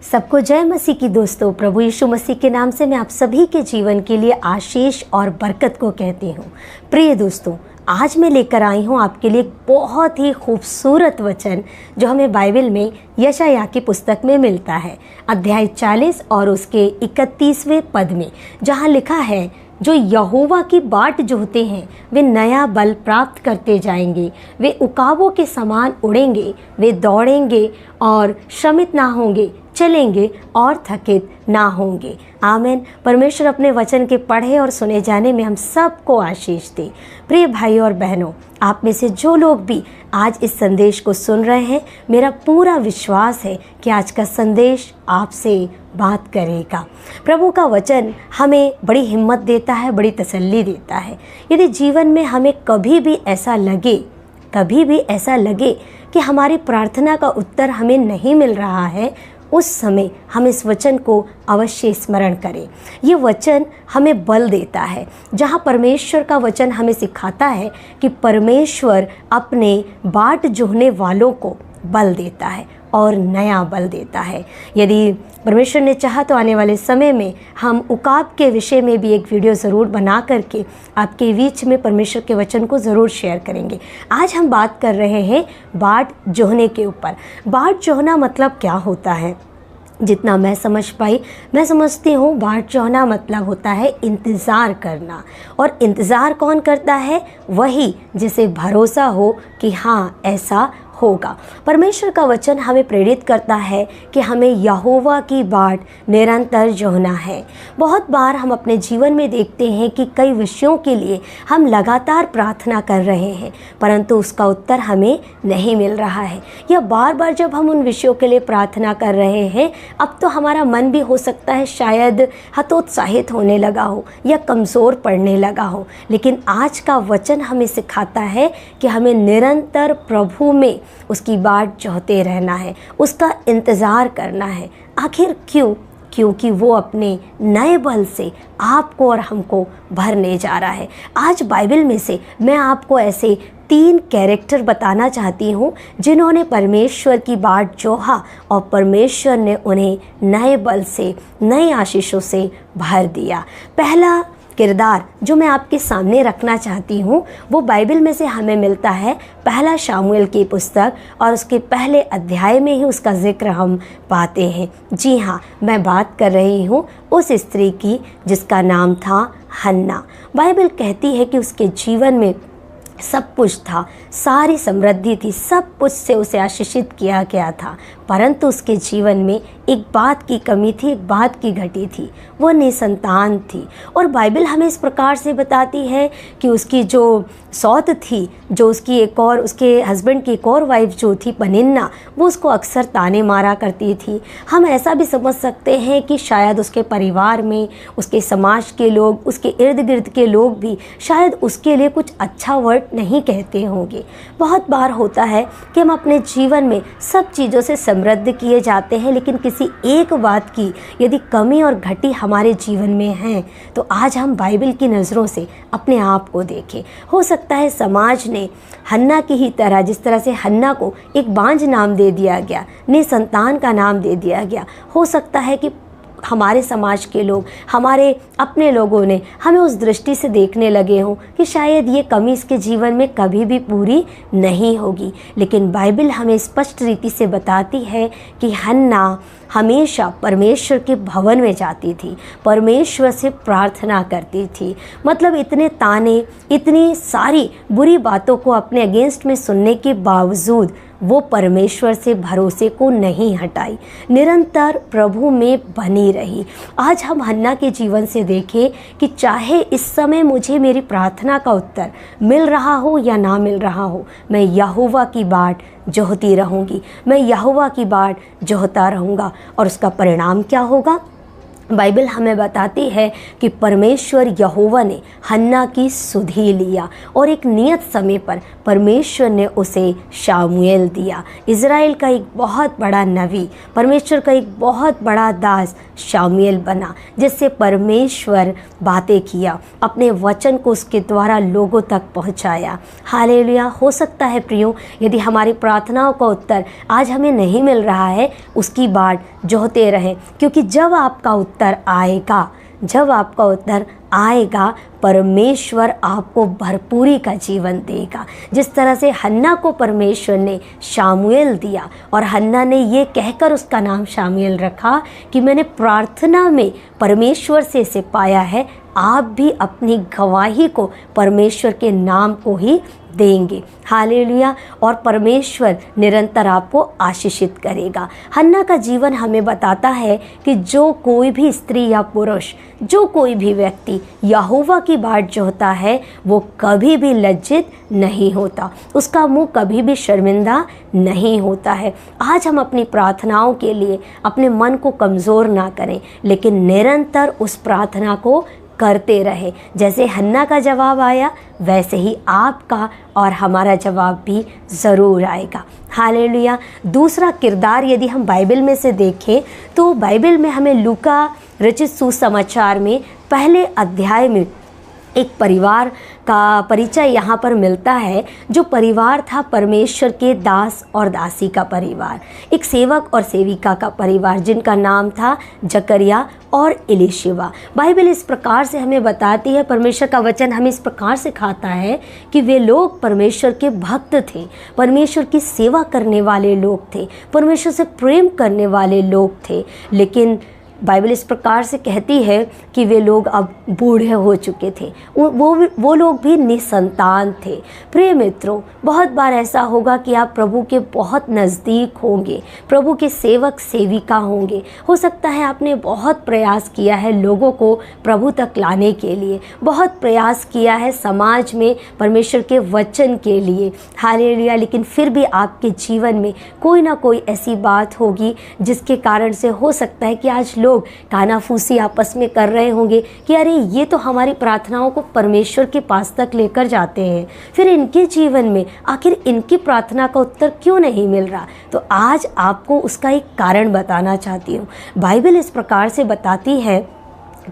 सबको जय मसीह की दोस्तों। प्रभु यीशु मसीह के नाम से मैं आप सभी के जीवन के लिए आशीष और बरकत को कहती हूँ। प्रिय दोस्तों, आज मैं लेकर आई हूँ आपके लिए एक बहुत ही खूबसूरत वचन जो हमें बाइबल में यशायाह की पुस्तक में मिलता है, अध्याय 40 और उसके 31वें पद में, जहाँ लिखा है, जो यहोवा की बाट जोहते हैं वे नया बल प्राप्त करते जाएंगे, वे उकाबों के समान उड़ेंगे, वे दौड़ेंगे और श्रमित ना होंगे, चलेंगे और थकित ना होंगे। आमीन। परमेश्वर अपने वचन के पढ़े और सुने जाने में हम सबको आशीष दे। प्रिय भाइयों और बहनों, आप में से जो लोग भी आज इस संदेश को सुन रहे हैं, मेरा पूरा विश्वास है कि आज का संदेश आपसे बात करेगा। प्रभु का वचन हमें बड़ी हिम्मत देता है, बड़ी तसल्ली देता है। यदि जीवन में हमें कभी भी ऐसा लगे कि हमारी प्रार्थना का उत्तर हमें नहीं मिल रहा है, उस समय हम इस वचन को अवश्य स्मरण करें। ये वचन हमें बल देता है, जहाँ परमेश्वर का वचन हमें सिखाता है कि परमेश्वर अपने बाट जोहने वालों को बल देता है और नया बल देता है। यदि परमेश्वर ने चाहा तो आने वाले समय में हम उकाब के विषय में भी एक वीडियो ज़रूर बना करके आपके बीच में परमेश्वर के वचन को ज़रूर शेयर करेंगे। आज हम बात कर रहे हैं बाट जोहने के ऊपर। बाट जोहना मतलब क्या होता है? जितना मैं समझ पाई, मैं समझती हूँ बाट जोहना मतलब होता है इंतज़ार करना। और इंतज़ार कौन करता है? वही जिसे भरोसा हो कि हाँ ऐसा होगा। परमेश्वर का वचन हमें प्रेरित करता है कि हमें यहोवा की बाट निरंतर जोहना है। बहुत बार हम अपने जीवन में देखते हैं कि कई विषयों के लिए हम लगातार प्रार्थना कर रहे हैं, परंतु उसका उत्तर हमें नहीं मिल रहा है। या बार बार जब हम उन विषयों के लिए प्रार्थना कर रहे हैं, अब तो हमारा मन भी हो सकता है शायद हतोत्साहित होने लगा हो या कमज़ोर पड़ने लगा हो। लेकिन आज का वचन हमें सिखाता है कि हमें निरंतर प्रभु में उसकी बाट जोहते रहना है, उसका इंतज़ार करना है। आखिर क्यों? क्योंकि वो अपने नए बल से आपको और हमको भरने जा रहा है। आज बाइबल में से मैं आपको ऐसे 3 कैरेक्टर बताना चाहती हूँ जिन्होंने परमेश्वर की बाट जोहा और परमेश्वर ने उन्हें नए बल से, नई आशीषों से भर दिया। पहला किरदार जो मैं आपके सामने रखना चाहती हूँ वो बाइबल में से हमें मिलता है पहला शामुएल की पुस्तक, और उसके पहले अध्याय में ही उसका जिक्र हम पाते हैं। जी हाँ, मैं बात कर रही हूँ उस स्त्री की जिसका नाम था हन्ना। बाइबल कहती है कि उसके जीवन में सब कुछ था, सारी समृद्धि थी, सब कुछ से उसे आशीषित किया गया था, परंतु उसके जीवन में एक बात की कमी थी, एक बात की घटी थी, वो निसंतान थी। और बाइबल हमें इस प्रकार से बताती है कि उसकी जो सौत थी, जो उसके हस्बैंड की एक और वाइफ जो थी पनिन्ना, वो उसको अक्सर ताने मारा करती थी। हम ऐसा भी समझ सकते हैं कि शायद उसके परिवार में, उसके समाज के लोग, उसके इर्द गिर्द के लोग भी शायद उसके लिए कुछ अच्छा वर्ड नहीं कहते होंगे। बहुत बार होता है कि हम अपने जीवन में सब चीज़ों से समृद्ध किए जाते हैं, लेकिन किसी एक बात की यदि कमी और घटी हमारे जीवन में है तो आज हम बाइबल की नज़रों से अपने आप को देखें। हो सकता है समाज ने हन्ना की ही तरह, जिस तरह से हन्ना को एक बांझ नाम दे दिया गया, निसंतान का नाम दे दिया गया, हो सकता है कि हमारे समाज के लोग, हमारे अपने लोगों ने हमें उस दृष्टि से देखने लगे हों कि शायद ये कमी इसके जीवन में कभी भी पूरी नहीं होगी। लेकिन बाइबल हमें स्पष्ट रीति से बताती है कि हन्ना हमेशा परमेश्वर के भवन में जाती थी, परमेश्वर से प्रार्थना करती थी। मतलब इतने ताने, इतनी सारी बुरी बातों को अपने अगेंस्ट में सुनने के बावजूद वो परमेश्वर से भरोसे को नहीं हटाई, निरंतर प्रभु में बनी रही। आज हम हन्ना के जीवन से देखें कि चाहे इस समय मुझे मेरी प्रार्थना का उत्तर मिल रहा हो या ना मिल रहा हो, मैं यहोवा की बाट जोहती रहूँगी, मैं यहोवा की बाट जोहता रहूँगा। और उसका परिणाम क्या होगा? बाइबल हमें बताती है कि परमेश्वर यहोवा ने हन्ना की सुधि लिया और एक नियत समय पर परमेश्वर ने उसे शामुएल दिया। इज़राइल का एक बहुत बड़ा नबी, परमेश्वर का एक बहुत बड़ा दास शामुएल बना, जिससे परमेश्वर बातें किया, अपने वचन को उसके द्वारा लोगों तक पहुंचाया। हालेलुया। हो सकता है प्रियो, यदि हमारी प्रार्थनाओं का उत्तर आज हमें नहीं मिल रहा है, उसकी बाट जोहते रहें, क्योंकि जब आपका उत्तर आएगा परमेश्वर आपको भरपूरी का जीवन देगा। जिस तरह से हन्ना को परमेश्वर ने शामुएल दिया और हन्ना ने ये कहकर उसका नाम शामुएल रखा कि मैंने प्रार्थना में परमेश्वर से इसे पाया है, आप भी अपनी गवाही को परमेश्वर के नाम को ही देंगे। हालेलुया। और परमेश्वर निरंतर आपको आशीषित करेगा। हन्ना का जीवन हमें बताता है कि जो कोई भी स्त्री या पुरुष, जो कोई भी व्यक्ति यहोवा की बाट जोहता है, वो कभी भी लज्जित नहीं होता, उसका मुंह कभी भी शर्मिंदा नहीं होता है। आज हम अपनी प्रार्थनाओं के लिए अपने मन को कमज़ोर ना करें, लेकिन निरंतर उस प्रार्थना को करते रहे। जैसे हन्ना का जवाब आया, वैसे ही आपका और हमारा जवाब भी ज़रूर आएगा। हालेलुया। दूसरा किरदार यदि हम बाइबल में से देखें तो बाइबल में हमें लूका रचित सुसमाचार में पहले अध्याय में एक परिवार का परिचय यहाँ पर मिलता है, जो परिवार था परमेश्वर के दास और दासी का परिवार, एक सेवक और सेविका का परिवार, जिनका नाम था जकरिया और एलीशिबा। बाइबल इस प्रकार से हमें बताती है, परमेश्वर का वचन हमें इस प्रकार सिखाता है कि वे लोग परमेश्वर के भक्त थे, परमेश्वर की सेवा करने वाले लोग थे, परमेश्वर से प्रेम करने वाले लोग थे। लेकिन बाइबल इस प्रकार से कहती है कि वे लोग अब बूढ़े हो चुके थे, वो लोग भी निसंतान थे। प्रिय मित्रों, बहुत बार ऐसा होगा कि आप प्रभु के बहुत नज़दीक होंगे, प्रभु के सेवक सेविका होंगे। हो सकता है आपने बहुत प्रयास किया है लोगों को प्रभु तक लाने के लिए, बहुत प्रयास किया है समाज में परमेश्वर के वचन के लिए। हालेलुया। लेकिन फिर भी आपके जीवन में कोई ना कोई ऐसी बात होगी जिसके कारण से हो सकता है कि आज लोग कानाफूसी आपस में कर रहे होंगे कि अरे ये तो हमारी प्रार्थनाओं को परमेश्वर के पास तक लेकर जाते हैं, फिर इनके जीवन में आखिर इनकी प्रार्थना का उत्तर क्यों नहीं मिल रहा। तो आज आपको उसका एक कारण बताना चाहती हूँ। बाइबल इस प्रकार से बताती है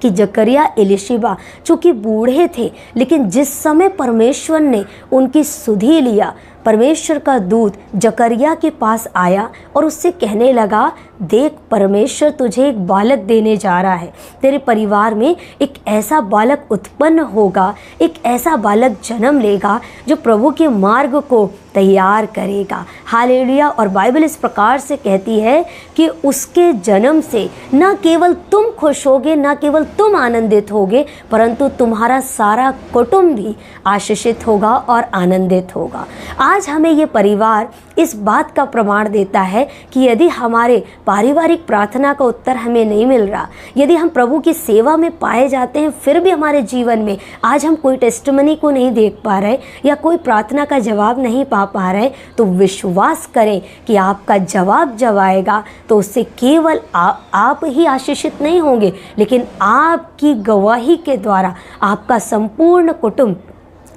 कि जकरिया एलीशिबा चूँकि बूढ़े थे, लेकिन जिस समय परमेश्वर ने उनकी सुधि लिया, परमेश्वर का दूत जकरिया के पास आया और उससे कहने लगा, देख परमेश्वर तुझे एक बालक देने जा रहा है, तेरे परिवार में एक ऐसा बालक उत्पन्न होगा, एक ऐसा बालक जन्म लेगा जो प्रभु के मार्ग को तैयार करेगा। हालेलुया। और बाइबल इस प्रकार से कहती है कि उसके जन्म से न केवल तुम खुश होगे, न केवल तुम आनंदित होगे, परंतु तुम्हारा सारा कुटुंब भी आशीषित होगा और आनंदित होगा। आज हमें ये परिवार इस बात का प्रमाण देता है कि यदि हमारे पारिवारिक प्रार्थना का उत्तर हमें नहीं मिल रहा, यदि हम प्रभु की सेवा में पाए जाते हैं, फिर भी हमारे जीवन में आज हम कोई टेस्टिमनी को नहीं देख पा रहे या कोई प्रार्थना का जवाब नहीं पा रहे, तो विश्वास करें कि आपका जवाब जब आएगा तो उससे केवल आप ही आशीषित नहीं होंगे, लेकिन आपकी गवाही के द्वारा आपका संपूर्ण कुटुंब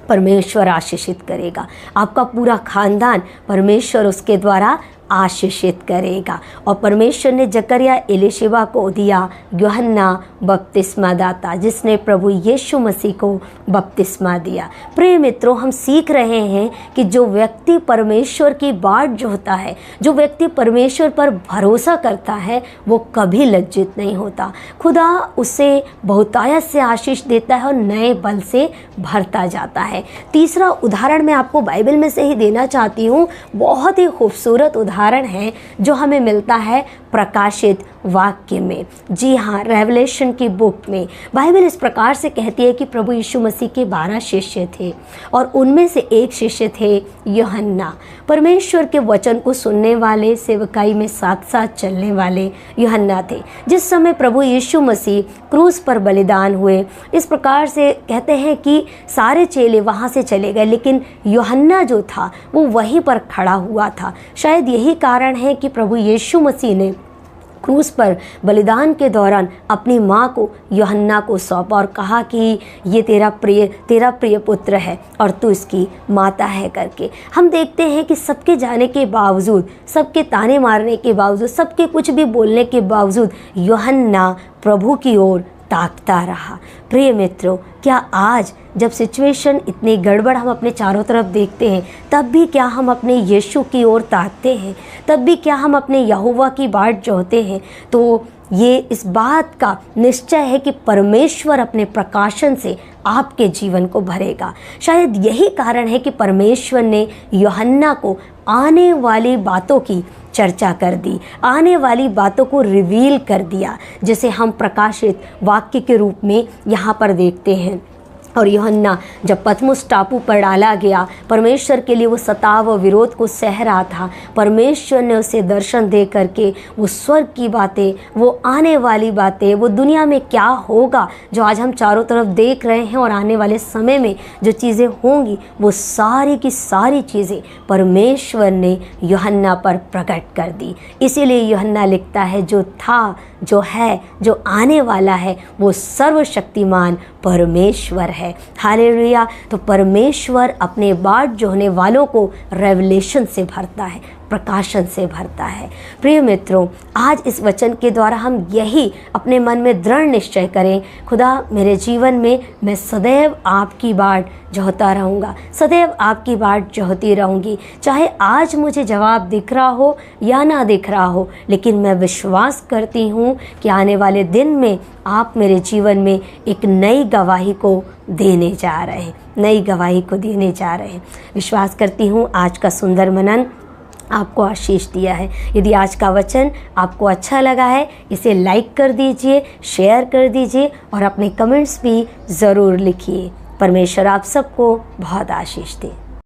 परमेश्वर आशीषित करेगा, आपका पूरा खानदान परमेश्वर उसके द्वारा आशीषित करेगा। और परमेश्वर ने जकरिया एलीशिबा को दिया यूहन्ना बपतिस्मा दाता, जिसने प्रभु यीशु मसीह को बपतिस्मा दिया। प्रिय मित्रों, हम सीख रहे हैं कि जो व्यक्ति परमेश्वर की बाट जोहता है, जो व्यक्ति परमेश्वर पर भरोसा करता है, वो कभी लज्जित नहीं होता। खुदा उसे बहुतायत से आशीष देता है और नए बल से भरता जाता है। तीसरा उदाहरण मैं आपको बाइबल में से ही देना चाहती हूँ। बहुत ही खूबसूरत उदाहरण है जो हमें मिलता है प्रकाशित वाक्य में। जी हाँ, रेवलेशन की बुक में बाइबल इस प्रकार से कहती है कि प्रभु यीशु मसीह के 12 शिष्य थे और उनमें से एक शिष्य थे यूहन्ना। परमेश्वर के वचन को सुनने वाले, सेवकाई में साथ साथ चलने वाले यूहन्ना थे। जिस समय प्रभु यीशु मसीह क्रूस पर बलिदान हुए, इस प्रकार से कहते हैं कि सारे चेले वहाँ से चले गए, लेकिन यूहन्ना जो था वो वहीं पर खड़ा हुआ था। शायद यही कारण है कि प्रभु यीशु मसीह ने क्रूस पर बलिदान के दौरान अपनी माँ को यूहन्ना को सौंपा और कहा कि ये तेरा प्रिय पुत्र है और तू इसकी माता है करके। हम देखते हैं कि सबके जाने के बावजूद, सबके ताने मारने के बावजूद, सबके कुछ भी बोलने के बावजूद यूहन्ना प्रभु की ओर ताकता रहा। प्रिय मित्रों, क्या आज जब सिचुएशन इतनी गड़बड़ हम अपने चारों तरफ देखते हैं, तब भी क्या हम अपने यीशु की ओर ताकते हैं? तब भी क्या हम अपने यहोवा की बाट जोहते हैं? तो ये इस बात का निश्चय है कि परमेश्वर अपने प्रकाशन से आपके जीवन को भरेगा। शायद यही कारण है कि परमेश्वर ने यूहन्ना को आने वाली बातों की चर्चा कर दी, आने वाली बातों को रिवील कर दिया, जिसे हम प्रकाशित वाक्य के रूप में यहाँ पर देखते हैं। और यूहन्ना जब पतमुस टापू पर डाला गया, परमेश्वर के लिए वो सताव और विरोध को सह रहा था। परमेश्वर ने उसे दर्शन दे करके वो स्वर्ग की बातें, वो आने वाली बातें, वो दुनिया में क्या होगा जो आज हम चारों तरफ देख रहे हैं और आने वाले समय में जो चीज़ें होंगी, वो सारी की सारी चीज़ें परमेश्वर ने यूहन्ना पर प्रकट कर दी। इसीलिए यूहन्ना लिखता है, जो था, जो है, जो आने वाला है, वो सर्वशक्तिमान परमेश्वर है। हालेलुया। तो परमेश्वर अपने बाट जोहने वालों को रेवलेशन से भरता है, प्रकाशन से भरता है। प्रिय मित्रों, आज इस वचन के द्वारा हम यही अपने मन में दृढ़ निश्चय करें, खुदा मेरे जीवन में मैं सदैव आपकी बाट जोहता रहूँगा, सदैव आपकी बाट जोहती रहूँगी। चाहे आज मुझे जवाब दिख रहा हो या ना दिख रहा हो, लेकिन मैं विश्वास करती हूँ कि आने वाले दिन में आप मेरे जीवन में एक नई गवाही को देने जा रहे हैं, नई गवाही को देने जा रहे हैं। विश्वास करती हूँ आज का सुंदर मनन आपको आशीष दिया है। यदि आज का वचन आपको अच्छा लगा है, इसे लाइक कर दीजिए, शेयर कर दीजिए और अपने कमेंट्स भी ज़रूर लिखिए। परमेश्वर आप सबको बहुत आशीष दे।